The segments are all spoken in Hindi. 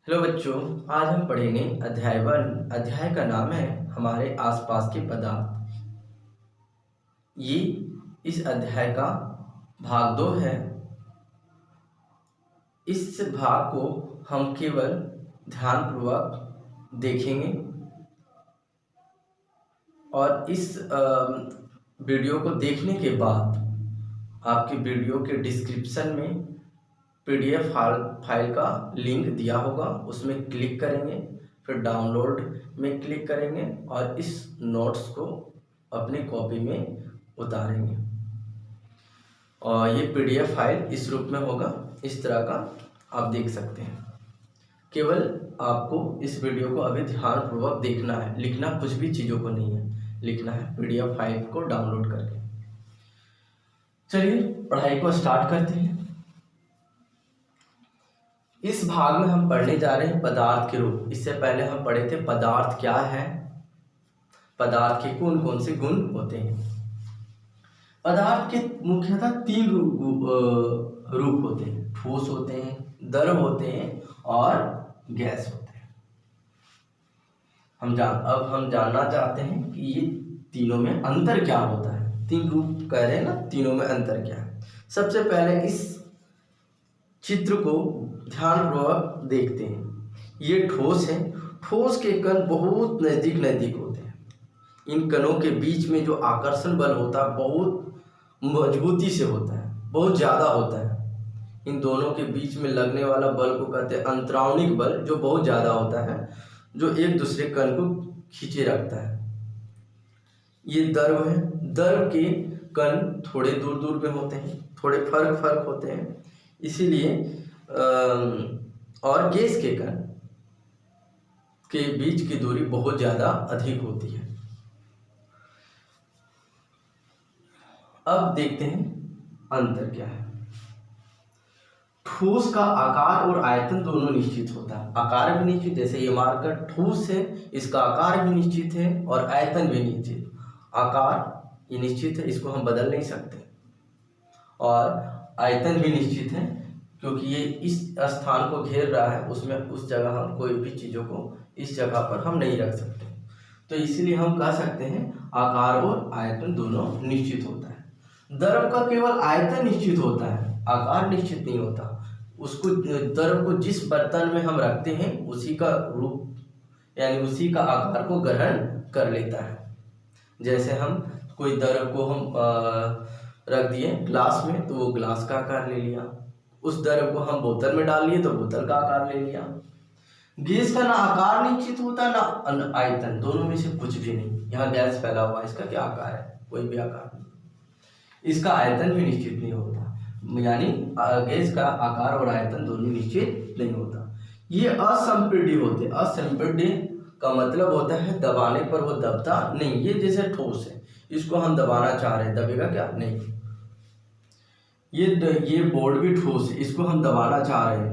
हेलो बच्चों, आज हम पढ़ेंगे अध्याय 1। अध्याय का नाम है हमारे आसपास के पदार्थ। ये इस अध्याय का भाग 2 है। इस भाग को हम केवल ध्यानपूर्वक देखेंगे और इस वीडियो को देखने के बाद आपके वीडियो के डिस्क्रिप्शन में PDF फाइल का लिंक दिया होगा, उसमें क्लिक करेंगे, फिर डाउनलोड में क्लिक करेंगे और इस नोट्स को अपनी कॉपी में उतारेंगे और ये PDF फाइल इस रूप में होगा। इस तरह का आप देख सकते हैं। केवल आपको इस वीडियो को अभी ध्यानपूर्वक देखना है, लिखना कुछ भी चीज़ों को नहीं है, लिखना है PDF फाइल को डाउनलोड करके। चलिए पढ़ाई को स्टार्ट करते हैं। इस भाग में हम पढ़ने जा रहे हैं पदार्थ के रूप। इससे पहले हम पढ़े थे पदार्थ क्या है, पदार्थ के कौन कौन से गुण होते हैं। पदार्थ के मुख्यतः 3 रूप होते हैं, ठोस होते हैं, द्रव होते हैं और गैस होते हैं। अब हम जानना चाहते हैं कि ये तीनों में अंतर क्या होता है। 3 रूप कह रहे हैं ना, तीनों में अंतर क्या है। सबसे पहले इस चित्र को ध्यानपूर्वक देखते हैं। ये ठोस है। ठोस के कण बहुत नज़दीक होते हैं। इन कणों के बीच में जो आकर्षण बल होता है बहुत मजबूती से होता है, बहुत ज़्यादा होता है। इन दोनों के बीच में लगने वाला बल को कहते हैं अंतराणिक बल, जो बहुत ज़्यादा होता है, जो एक दूसरे कण को खींचे रखता है। ये द्रव है। द्रव के कण थोड़े दूर दूर में होते हैं, थोड़े फर्क होते हैं, इसीलिए और गैस के कण के बीच की दूरी बहुत ज़्यादा अधिक होती है। अब देखते हैं अंतर क्या है। ठोस का आकार और आयतन दोनों निश्चित होता है। आकार भी निश्चित, जैसे ये मार्कर ठोस है, इसका आकार भी निश्चित है और आयतन भी निश्चित। आकार ये निश्चित है, इसको हम बदल नहीं सकते, और आयतन भी निश्चित है क्योंकि ये इस स्थान को घेर रहा है, उसमें उस जगह हम कोई भी चीज़ों को इस जगह पर हम नहीं रख सकते। तो इसलिए हम कह सकते हैं आकार और आयतन दोनों निश्चित होता है। द्रव का केवल आयतन निश्चित होता है, आकार निश्चित नहीं होता। उसको द्रव को जिस बर्तन में हम रखते हैं उसी का रूप यानी उसी का आकार को ग्रहण कर लेता है। जैसे हम कोई द्रव को हम रख दिए ग्लास में तो वो ग्लास का आकार ले लिया, उस द्रव को हम बोतल में डाल लिए तो बोतल का आकार ले लिया। गैस का ना आकार निश्चित होता ना आयतन, दोनों में से कुछ भी नहीं। यहाँ गैस फैला हुआ, इसका क्या आकार है? कोई भी आकार नहीं। इसका आयतन भी निश्चित नहीं होता, यानी गैस का आकार और आयतन दोनों निश्चित नहीं होता। ये असंपीड्य होते। असंपीड्य का मतलब होता है दबाने पर वो दबता नहीं। ये जैसे ठोस है, इसको हम दबाना चाह रहे हैं, दबेगा क्या? नहीं। ये बोर्ड भी ठोस है, इसको हम दबाना चाह रहे हैं,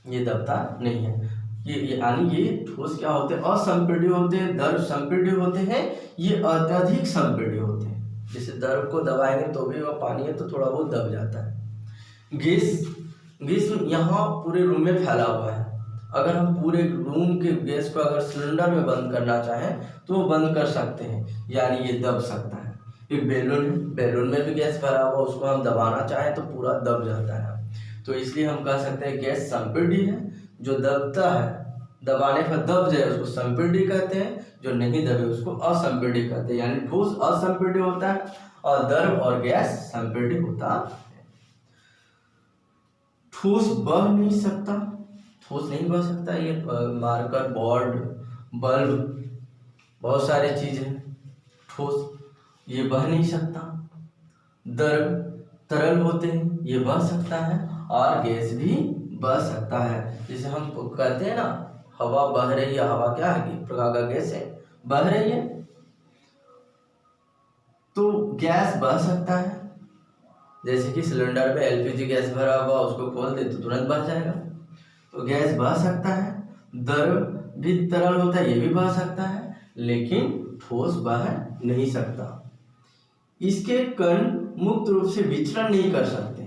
ये दबता नहीं है। ये यानी ये ठोस क्या होते हैं? असंपीड्य होते हैं। द्रव संपीड्य होते हैं, ये अत्यधिक संपीड्य होते हैं। जैसे द्रव को दबाएंगे तो भी वह पानी है तो थोड़ा बहुत दब जाता है। गैस यहाँ पूरे रूम में फैला हुआ है। अगर हम पूरे रूम के गैस को अगर सिलेंडर में बंद करना चाहें तो वो बंद कर सकते हैं, यानी ये दब सकता है। एक बैलून है, बैलून में भी गैस भरा हुआ, उसको हम दबाना चाहें तो पूरा दब जाता है। तो इसलिए हम कह सकते हैं गैस संपीड्य है। जो दबता है, दबाने पर दब जाए उसको संपीड्य कहते हैं, जो नहीं दबे उसको असंपीड्य कहते हैं। यानी ठोस असंपीड्य होता है और द्रव और गैस संपीड्य होता है। ठोस बह नहीं सकता, ठोस नहीं बह सकता। ये मार्कर, बोर्ड, बल्ब, बहुत सारी चीजें ठोस ये बह नहीं सकता। द्रव तरल होते हैं, ये बह सकता है, और गैस भी बह सकता है। जैसे हम कहते हैं ना हवा बह रही है, हवा क्या है? एक प्रकार का गैस है, बह रही है। तो गैस बह सकता है, जैसे कि सिलेंडर में LPG गैस भरा हुआ, उसको खोल दे तो तुरंत बह जाएगा। तो गैस बह सकता है। द्रव भी तरल होता है, ये भी बह सकता है, लेकिन ठोस बह नहीं सकता। इसके कण मुक्त रूप से विचरण नहीं कर सकते।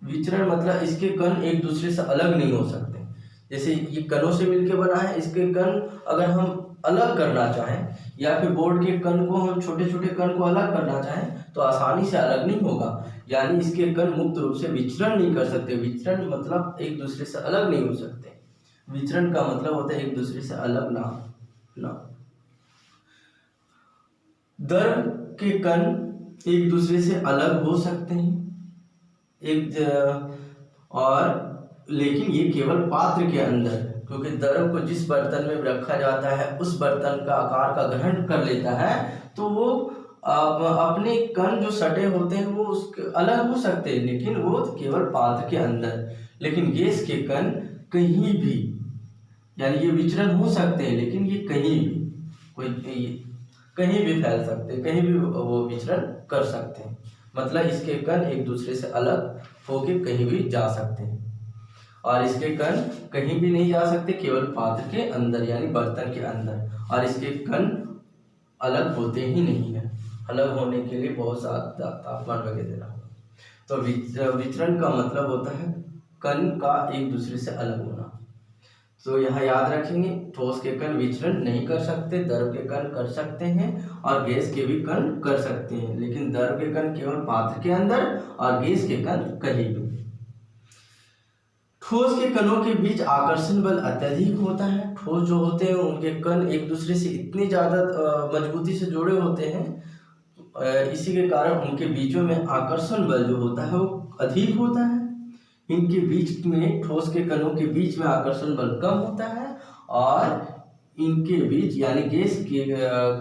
विचरण मतलब इसके कण एक दूसरे से अलग नहीं हो सकते। जैसे ये कणों से मिलकर बना है, इसके कण अगर हम अलग करना चाहें या फिर बोर्ड के कण को हम छोटे छोटे कण को अलग करना चाहें तो आसानी से अलग नहीं होगा, यानी इसके कण मुक्त रूप से विचरण नहीं कर सकते। विचरण मतलब एक दूसरे से अलग नहीं हो सकते। विचरण का मतलब होता है एक दूसरे से अलग ना। द्रव के कण एक दूसरे से अलग हो सकते हैं और लेकिन ये केवल पात्र के अंदर, क्योंकि द्रव को जिस बर्तन में रखा जाता है उस बर्तन का आकार का ग्रहण कर लेता है, तो वो अपने कण जो सटे होते हैं वो उसके अलग हो सकते हैं, लेकिन वो केवल पात्र के अंदर। लेकिन गैस के कण कहीं भी, यानी ये विचरण हो सकते हैं लेकिन ये कहीं भी फैल सकते हैं, कहीं भी वो विचरण कर सकते हैं। मतलब इसके कण एक दूसरे से अलग होके कहीं भी जा सकते हैं और इसके कण कहीं भी नहीं जा सकते, केवल पात्र के अंदर यानी बर्तन के अंदर। और इसके कण अलग होते ही नहीं है, अलग होने के लिए बहुत ज़्यादा तापमान वगैरह देना होगा। तो विचरण का मतलब होता है कण का एक दूसरे से अलग होना। तो यहाँ याद रखेंगे, ठोस के कण विचरण नहीं कर सकते, द्रव के कण कर सकते हैं और गैस के भी कण कर सकते हैं, लेकिन द्रव के कण केवल पात्र के अंदर और गैस के कण कहीं भी। ठोस के कणों के बीच आकर्षण बल अत्यधिक होता है। ठोस जो होते हैं उनके कण एक दूसरे से इतनी ज़्यादा मजबूती से जुड़े होते हैं, इसी के कारण उनके बीचों में आकर्षण बल जो होता है वो अधिक होता है। इनके बीच में, ठोस के कणों के बीच में आकर्षण बल कम होता है और इनके बीच यानी गैस के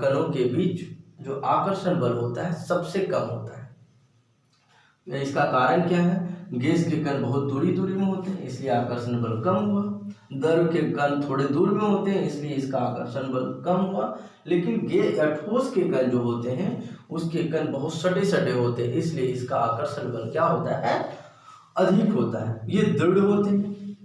कणों के बीच जो आकर्षण बल होता है सबसे कम होता है। इसका कारण क्या है? गैस के कण बहुत दूरी में होते हैं इसलिए आकर्षण बल कम हुआ, द्रव के कण थोड़े दूर में होते हैं इसलिए इसका आकर्षण बल कम हुआ। लेकिन ठोस के कण जो होते हैं उसके कण बहुत सटे होते हैं इसलिए इसका आकर्षण बल क्या होता है? अधिक होता है। ये दृढ़ होते हैं।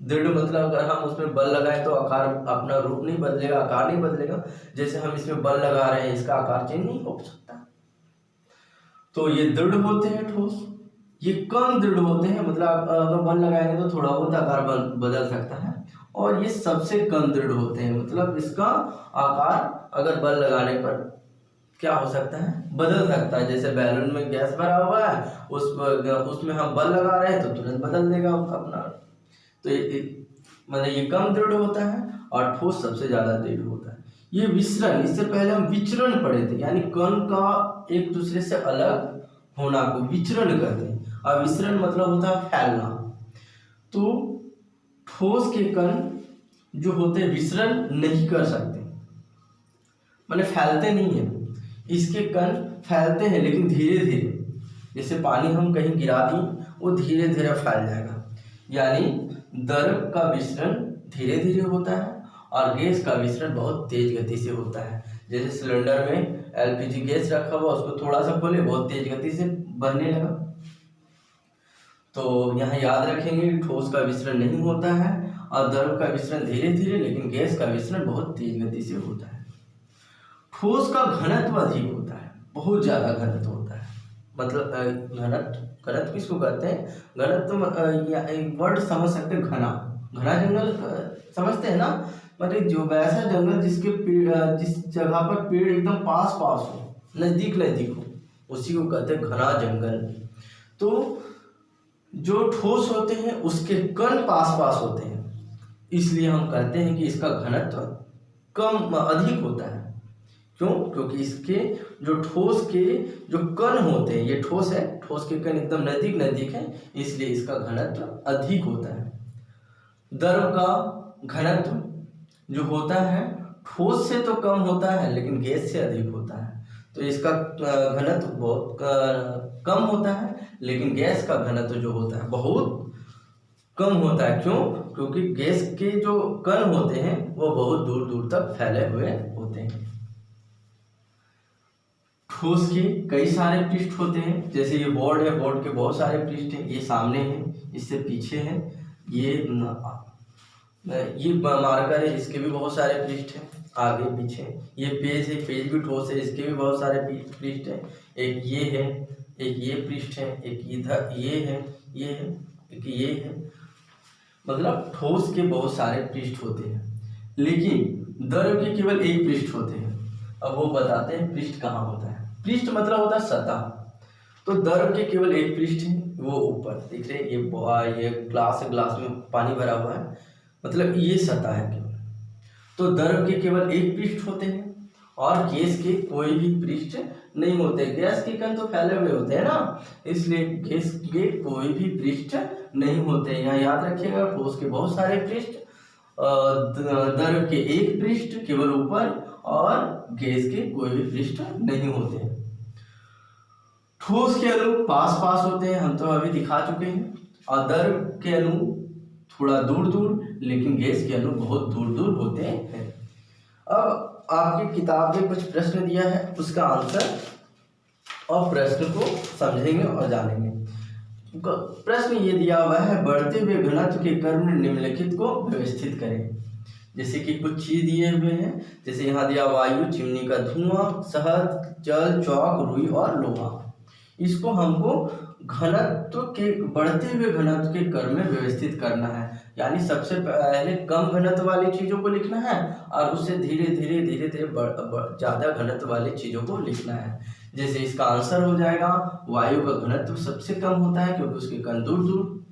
दृढ़ मतलब अगर हम उसमें बल लगाएं तो आकार अपना रूप नहीं बदलेगा, आकार नहीं बदलेगा। जैसे हम इसमें बल लगा रहे हैं, इसका आकार चेंज नहीं हो सकता। तो ये दृढ़ होते हैं ठोस। ये कम दृढ़ होते हैं, मतलब अगर बल लगाएंगे तो थोड़ा बहुत आकार बदल सकता है। और ये सबसे कम दृढ़ होते हैं, मतलब इसका आकार अगर बल लगाने पर क्या हो सकता है? बदल सकता है। जैसे बैलून में गैस भरा हुआ है, उसमें हम बल लगा रहे हैं तो तुरंत बदल देगा अपना। तो मतलब ये कम दृढ़ होता है और ठोस सबसे ज्यादा दृढ़ होता है। ये विचरण, इससे पहले हम विचरण पढ़े थे, यानी कण का एक दूसरे से अलग होना को विचरण कहते हैं और विचरण मतलब होता है फैलना। तो ठोस के कण जो होते हैं विचरण नहीं कर सकते, मतलब फैलते नहीं है। इसके कण फैलते हैं लेकिन धीरे धीरे, जैसे पानी हम कहीं गिरा दें वो धीरे धीरे फैल जाएगा। यानी द्रव का विचरण धीरे धीरे होता है और गैस का विचरण बहुत तेज गति से होता है। जैसे सिलेंडर में एलपीजी गैस रखा हुआ, उसको थोड़ा सा खोले बहुत तेज गति से बढ़ने लगा। तो यहाँ याद रखेंगे ठोस का विचरण नहीं होता है और द्रव का विचरण धीरे धीरे, लेकिन गैस का विचरण बहुत तेज गति से होता है। ठोस का घनत्व अधिक होता है, बहुत ज्यादा घनत्व होता है। मतलब घनत्व किसको कहते हैं? घनत्व या एक वर्ड समझ सकते हैं, घना जंगल समझते हैं ना, मतलब जो वैसा जंगल जिसके पेड़, जिस जगह पर पेड़ एकदम पास हो, नजदीक हो, उसी को कहते हैं घना जंगल। तो जो ठोस होते हैं उसके कण पास होते हैं, इसलिए हम कहते हैं कि इसका घनत्व अधिक होता है। क्यों? क्योंकि इसके जो ठोस के जो कण होते हैं, ये ठोस है, ठोस के कण एकदम नजदीक है, इसलिए इसका घनत्व अधिक होता है। द्रव का घनत्व जो होता है ठोस से तो कम होता है लेकिन गैस से अधिक होता है। तो इसका घनत्व बहुत कम होता है, लेकिन गैस का घनत्व जो होता है बहुत कम होता है। क्यों? क्योंकि गैस के जो कण होते हैं वो बहुत दूर तक फैले हुए होते हैं। ठोस के कई सारे पृष्ठ होते हैं, जैसे ये बोर्ड है, बोर्ड के बहुत सारे पृष्ठ हैं। ये सामने है, इससे पीछे है, ये मार्कर है, इसके भी बहुत सारे पृष्ठ हैं, आगे पीछे। ये पेज है, पेज भी ठोस है, इसके भी बहुत सारे पृष्ठ हैं। एक ये है, एक ये पृष्ठ है, एक इधर ये है, एक ये है। मतलब ठोस के बहुत सारे पृष्ठ होते हैं, लेकिन द्रव के केवल एक पृष्ठ होते हैं। अब वो बताते हैं पृष्ठ कहाँ होता है। पृष्ठ मतलब होता है सतह। तो द्रव के केवल एक पृष्ठ है, वो ऊपर दिख रहे हैं, ये ग्लास है, ग्लास में पानी भरा हुआ है, मतलब ये सतह है केवल। तो द्रव के केवल एक पृष्ठ होते हैं और गैस के कोई भी पृष्ठ नहीं होते। गैस के कण तो फैले हुए होते हैं ना, इसलिए गैस के कोई भी पृष्ठ नहीं होते। यहाँ याद रखिएगा, ठोस के बहुत सारे पृष्ठ, द्रव के एक पृष्ठ केवल ऊपर, और गैस के कोई भी पृष्ठ नहीं होते। ठोस के अणु पास पास होते हैं, हम तो अभी दिखा चुके हैं, और द्रव के अणु थोड़ा दूर दूर, लेकिन गैस के अणु बहुत दूर दूर होते हैं। अब आपकी किताब में कुछ प्रश्न दिया है, उसका आंसर और प्रश्न को समझेंगे और जानेंगे। प्रश्न ये दिया हुआ है, बढ़ते हुए घनत्व के क्रम निम्नलिखित को व्यवस्थित करें। जैसे कि कुछ चीज दिए हुए हैं, जैसे यहाँ दिया वायु, चिमनी का धुआं, शहद, जल, चौक, रुई और लोहा। इसको हमको घनत्व के, बढ़ते हुए घनत्व के क्रम में व्यवस्थित करना है। यानी सबसे पहले कम घनत्व वाली चीजों को लिखना है, और उससे धीरे धीरे धीरे धीरे ज्यादा घनत्व वाली चीजों को लिखना है। जैसे इसका आंसर हो जाएगा, वायु का घनत्व सबसे कम होता है क्योंकि उसके कण दूर दूर,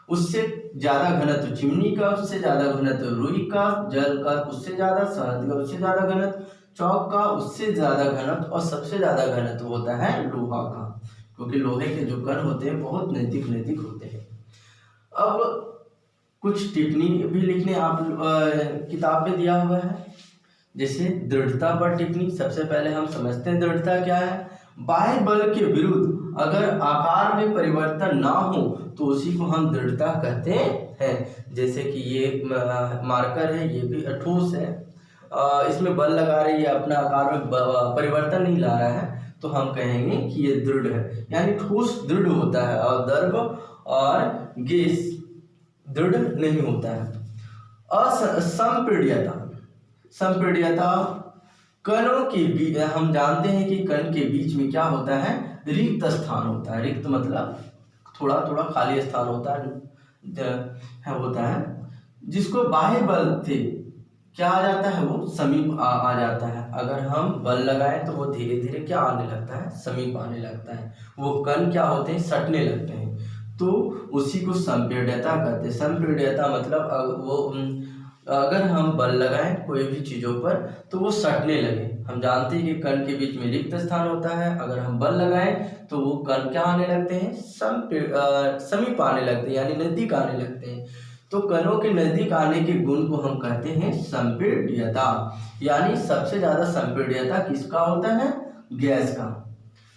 उससे ज्यादा घनत्व चिमनी का, उससे ज्यादा घनत्व रुई का, जल का उससे ज्यादा, शहद का उससे ज्यादा घनत्व, चौक का उससे ज्यादा घनत्व, और सबसे ज्यादा घनत्व होता है लोहा का, क्योंकि लोहे के जो कण होते हैं बहुत नजदीक नजदीक होते हैं। अब कुछ टिप्पणी भी लिखने आप किताब में दिया हुआ है। जैसे दृढ़ता पर टिप्पणी, सबसे पहले हम समझते हैं दृढ़ता क्या है। बाह्य बल के विरुद्ध अगर आकार में परिवर्तन ना हो तो उसी को हम दृढ़ता कहते हैं। जैसे कि ये मार्कर है, ये भी ठोस है, इसमें बल लगा रही है, अपना आकार में परिवर्तन नहीं ला रहा है, तो हम कहेंगे कि ये दृढ़ है, यानी ठोस दृढ़ होता है, और द्रव और गैस दृढ़ नहीं होता है। असंपीड्यता, संपीड्यता कणों के बीच, हम जानते हैं कि कण के बीच में क्या होता है, रिक्त स्थान होता है। रिक्त मतलब थोड़ा थोड़ा खाली स्थान होता है, जिसको बाह्य बल से क्या आ जाता है, वो समीप आ जाता है। अगर हम बल लगाएं तो वो धीरे धीरे क्या आने लगता है, समीप आने लगता है। वो कण क्या होते हैं, सटने लगते हैं, तो उसी को संपीड्यता कहते हैं। संपीड्यता मतलब वो अगर हम बल लगाएं कोई भी चीज़ों पर तो वो सटने लगे। हम जानते हैं कि कण के बीच में रिक्त स्थान होता है, अगर हम बल लगाएं तो वो कण क्या आने लगते हैं, समीप आने लगते हैं, यानी नजदीक आने लगते हैं। तो कणों के नजदीक आने के गुण को हम कहते हैं संपीड्यता। यानी सबसे ज्यादा संपीड्यता किसका होता है, गैस का।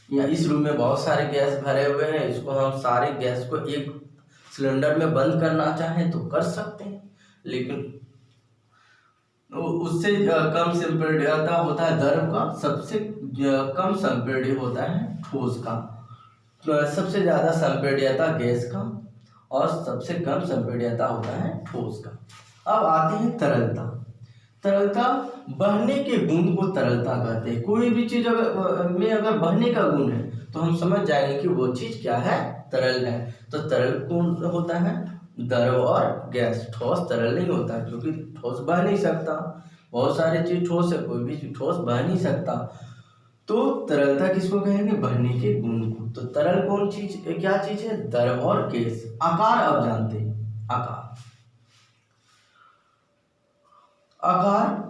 या इस रूम में बहुत सारे गैस भरे हुए हैं, इसको हम सारे गैस को एक सिलेंडर में बंद करना चाहें तो कर सकते हैं, लेकिन उससे कम संपीड्यता होता है द्रव का, सबसे कम संपीड्य होता है ठोस का, सबसे ज्यादा संपीड्यता गैस का, और सबसे कम संपीड्यता होता है ठोस का। अब आती है तरलता। तरलता, बहने के गुण को तरलता कहते हैं। कोई भी चीज में अगर बहने का गुण है तो हम समझ जाएंगे कि वो चीज क्या है, तरल है। तो तरल कौन होता है, द्रव और गैस। ठोस तरल नहीं होता, क्योंकि ठोस बह नहीं सकता। बहुत सारे चीज ठोस है, कोई भी चीज ठोस बह नहीं सकता। तो तरलता किसको कहेंगे, बहने के गुण को। तो तरल कौन चीज, क्या चीज है, द्रव और गैस। आकार अब जानते हैं, आकार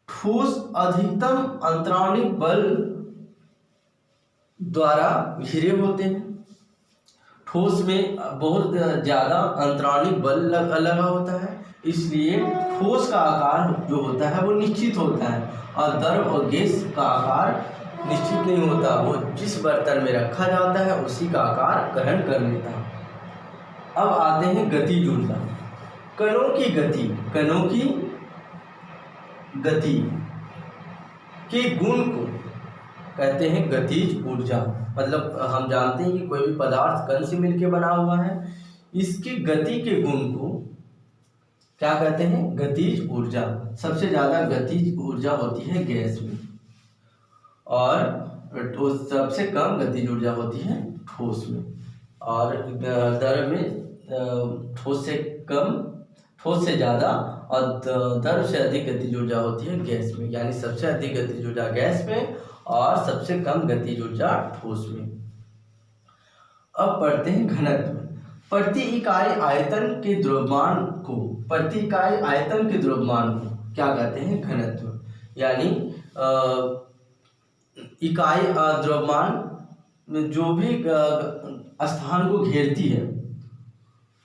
ठोस अधिकतम अंतराणिक बल द्वारा घिरे होते हैं। ठोस में बहुत ज्यादा अंतराणिक बल लगा होता है, इसलिए ठोस का आकार जो होता है वो निश्चित होता है, और द्रव और गैस का आकार निश्चित नहीं होता। वो जिस बर्तन में रखा जाता है उसी का आकार ग्रहण कर लेता है। अब आते हैं गतिज ऊर्जा। कणों की गति, कणों की गति के गुण को कहते हैं गतिज ऊर्जा। मतलब हम जानते हैं कि कोई भी पदार्थ कण से मिलकर बना हुआ है, इसकी गति के गुण को क्या कहते हैं, गतिज ऊर्जा। सबसे ज्यादा गतिज ऊर्जा होती है गैस में, और सबसे कम गतिज ऊर्जा होती है ठोस में, और द्रव में ठोस से कम, ठोस से ज़्यादा और द्रव से अधिक गतिज ऊर्जा होती है गैस में, यानी सबसे अधिक गतिज ऊर्जा गैस में और सबसे कम गतिज ऊर्जा ठोस में। अब पढ़ते हैं घनत्व। प्रति इकाई आयतन के द्रव्यमान को, प्रति इकाई आयतन के द्रव्यमान को क्या कहते हैं? घनत्व। यानी इकाई द्रव्यमान में जो भी स्थान को घेरती है,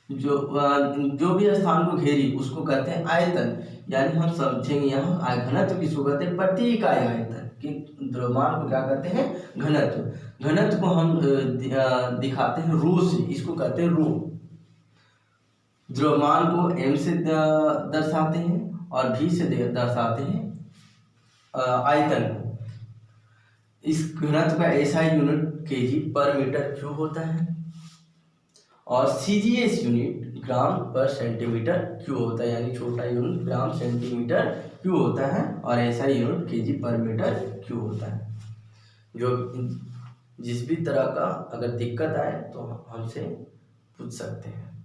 जो भी स्थान को घेरी उसको कहते हैं आयतन। यानी हम समझेंगे यहाँ घनत्व किसको कहते हैं? प्रति इकाई आयतन के द्रव्यमान को क्या कहते हैं? घनत्व। घनत्व को हम दिखाते हैं रो से, इसको कहते हैं रो। द्रव्यमान को m से दर्शाते हैं और v से दर्शाते हैं आयतन को। इस घनत्व का SI यूनिट kg पर मीटर क्यूब होता है और CGS यूनिट ग्राम पर सेंटीमीटर क्यूब होता है, यानी छोटा यूनिट ग्राम सेंटीमीटर क्यूब होता है और SI यूनिट kg पर मीटर क्यूब होता है। जो जिस भी तरह का अगर दिक्कत आए तो हमसे पूछ सकते हैं।